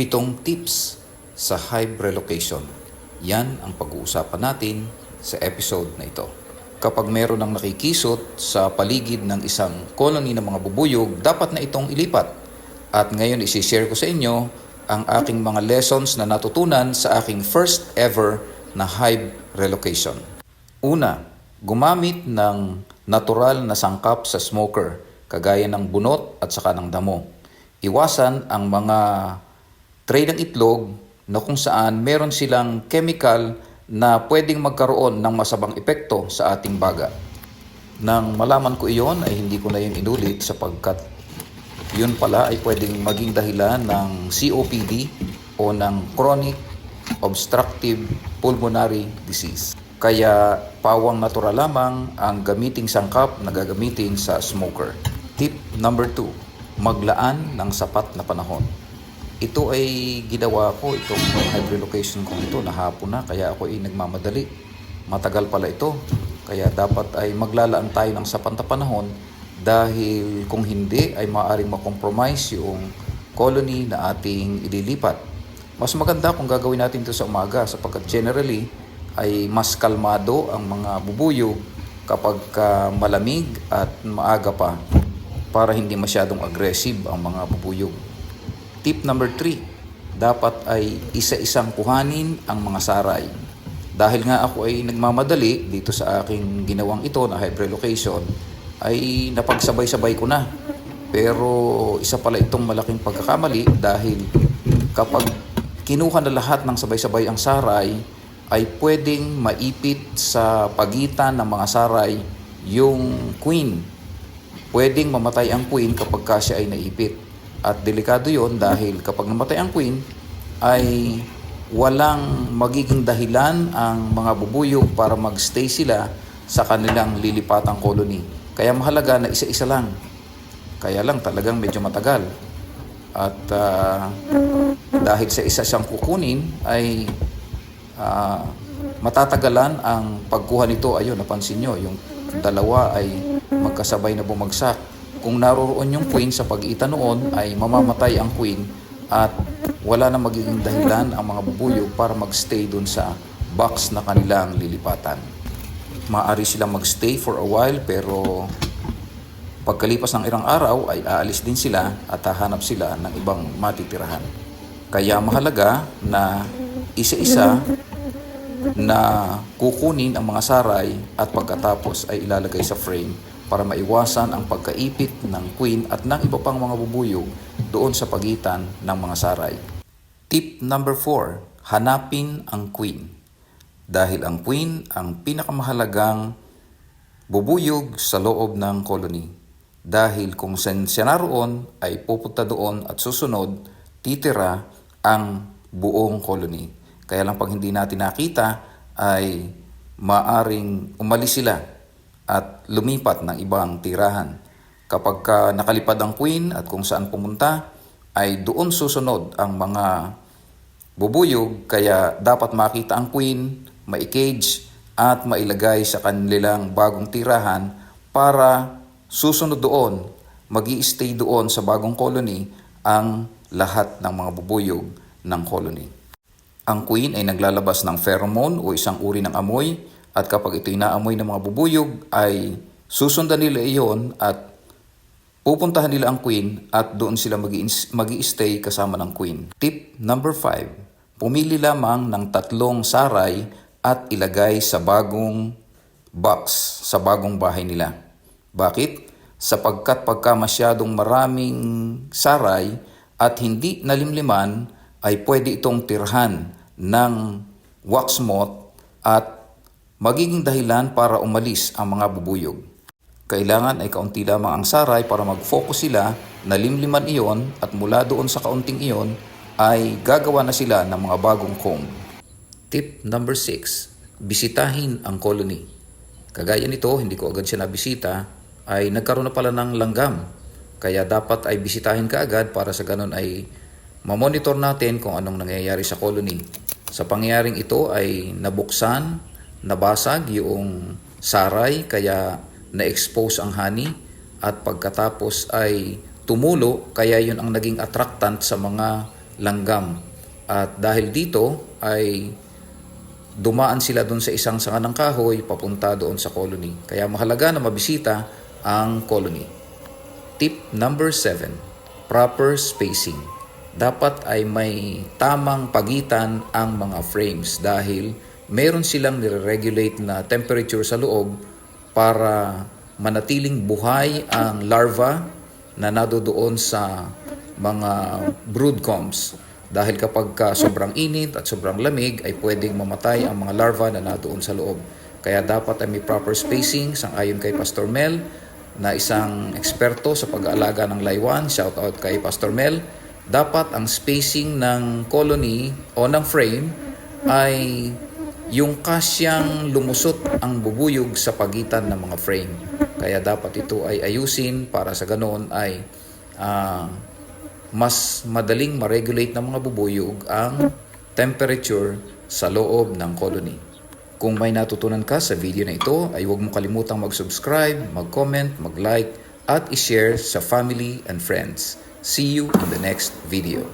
7 tips sa hive relocation. Yan ang pag-uusapan natin sa episode na ito. Kapag meron ng nakikisot sa paligid ng isang colony ng mga bubuyog, dapat na itong ilipat. At ngayon isi-share ko sa inyo ang aking mga lessons na natutunan sa aking first ever na hive relocation. Una, gumamit ng natural na sangkap sa smoker, kagaya ng bunot at saka ng damo. Iwasan ang mga tray ng itlog na kung saan meron silang chemical na pwedeng magkaroon ng masamang epekto sa ating baga. Nang malaman ko iyon ay hindi ko na yun inulit sapagkat yun pala ay pwedeng maging dahilan ng COPD o ng chronic obstructive pulmonary disease. Kaya pawang natural lamang ang gamiting sangkap na gagamitin sa smoker. Tip number 2, maglaan ng sapat na panahon. Ito ay ginawa ko, itong hive relocation ko ito, na hapon na, kaya ako ay nagmamadali. Matagal pala ito, kaya dapat ay maglalaan tayo ng sapat na panahon dahil kung hindi ay maaaring makompromise yung colony na ating ililipat. Mas maganda kung gagawin natin ito sa umaga sapagkat generally ay mas kalmado ang mga bubuyog kapag malamig at maaga pa para hindi masyadong aggressive ang mga bubuyog. Tip number 3, dapat ay isa-isang kuhanin ang mga saray. Dahil nga ako ay nagmamadali dito sa aking ginawang ito na hive relocation, ay napagsabay-sabay ko na. Pero isa pala itong malaking pagkakamali dahil kapag kinuha na lahat ng sabay-sabay ang saray, ay pwedeng maipit sa pagitan ng mga saray yung queen. Pwedeng mamatay ang queen kapag siya ay naipit. At delikado yon dahil kapag namatay ang queen ay walang magiging dahilan ang mga bubuyog para magstay sila sa kanilang lilipatang colony. Kaya mahalaga na isa-isa lang. Kaya lang talagang medyo matagal. At dahil sa isa siyang kukunin ay matatagalan ang pagkuha nito. Ayun, napansin nyo, yung dalawa ay magkasabay na bumagsak. Kung naroon yung queen sa pag-itan noon ay mamamatay ang queen at wala na magiging dahilan ang mga bubuyog para magstay dun sa box na kanilang lilipatan. Maaari silang magstay for a while pero pagkalipas ng ilang araw ay aalis din sila at hahanap sila ng ibang matitirahan. Kaya mahalaga na isa-isa na kukunin ang mga saray at pagkatapos ay ilalagay sa frame para maiwasan ang pagkaipit ng queen at ng iba pang mga bubuyog doon sa pagitan ng mga saray. Tip number 4, hanapin ang queen. Dahil ang queen ang pinakamahalagang bubuyog sa loob ng colony. Dahil kung saan siya naroon ay pupunta doon at susunod, titira ang buong colony. Kaya lang pag hindi natin nakita ay maaring umalis sila at lumipat ng ibang tirahan. Kapag nakalipad ang queen at kung saan pumunta, ay doon susunod ang mga bubuyog. Kaya dapat makita ang queen, ma-cage at mailagay sa kanilang bagong tirahan para susunod doon, mag-i-stay doon sa bagong colony ang lahat ng mga bubuyog ng colony. Ang queen ay naglalabas ng pheromone o isang uri ng amoy. At kapag ito'y naamoy ng mga bubuyog, ay susundan nila iyon at pupuntahan nila ang queen at doon sila mag-i-stay kasama ng queen. Tip number 5, pumili lamang ng 3 saray at ilagay sa bagong box, sa bagong bahay nila. Bakit? Sapagkat pagka masyadong maraming saray at hindi nalimliman, ay pwede itong tirhan ng wax moth at magiging dahilan para umalis ang mga bubuyog. Kailangan ay kaunti lamang ang saray para mag-focus sila na limliman iyon at mula doon sa kaunting iyon ay gagawa na sila ng mga bagong comb. Tip number 6, bisitahin ang colony. Kagaya nito, hindi ko agad siya nabisita, ay nagkaroon na pala ng langgam. Kaya dapat ay bisitahin ka agad para sa ganun ay mamonitor natin kung anong nangyayari sa colony. Sa pangyayaring ito ay nabuksan, nabasag yung saray kaya na-expose ang honey at pagkatapos ay tumulo kaya yun ang naging attractant sa mga langgam. At dahil dito ay dumaan sila doon sa isang sanga ng kahoy papunta doon sa colony. Kaya mahalaga na mabisita ang colony. Tip number 7, proper spacing. Dapat ay may tamang pagitan ang mga frames dahil meron silang nire-regulate na temperature sa loob para manatiling buhay ang larva na nadodoon sa mga brood combs. Dahil kapag sobrang init at sobrang lamig ay pwedeng mamatay ang mga larva na nadoon sa loob. Kaya dapat ay may proper spacing, sang-ayon kay Pastor Mel na isang eksperto sa pag-aalaga ng laywan. Shout out kay Pastor Mel. Dapat ang spacing ng colony o ng frame ay yung kasyang lumusot ang bubuyog sa pagitan ng mga frame. Kaya dapat ito ay ayusin para sa ganoon ay mas madaling ma-regulate ng mga bubuyog ang temperature sa loob ng colony. Kung may natutunan ka sa video na ito, ay huwag mo kalimutang mag-subscribe, mag-comment, mag-like, at i-share sa family and friends. See you in the next video.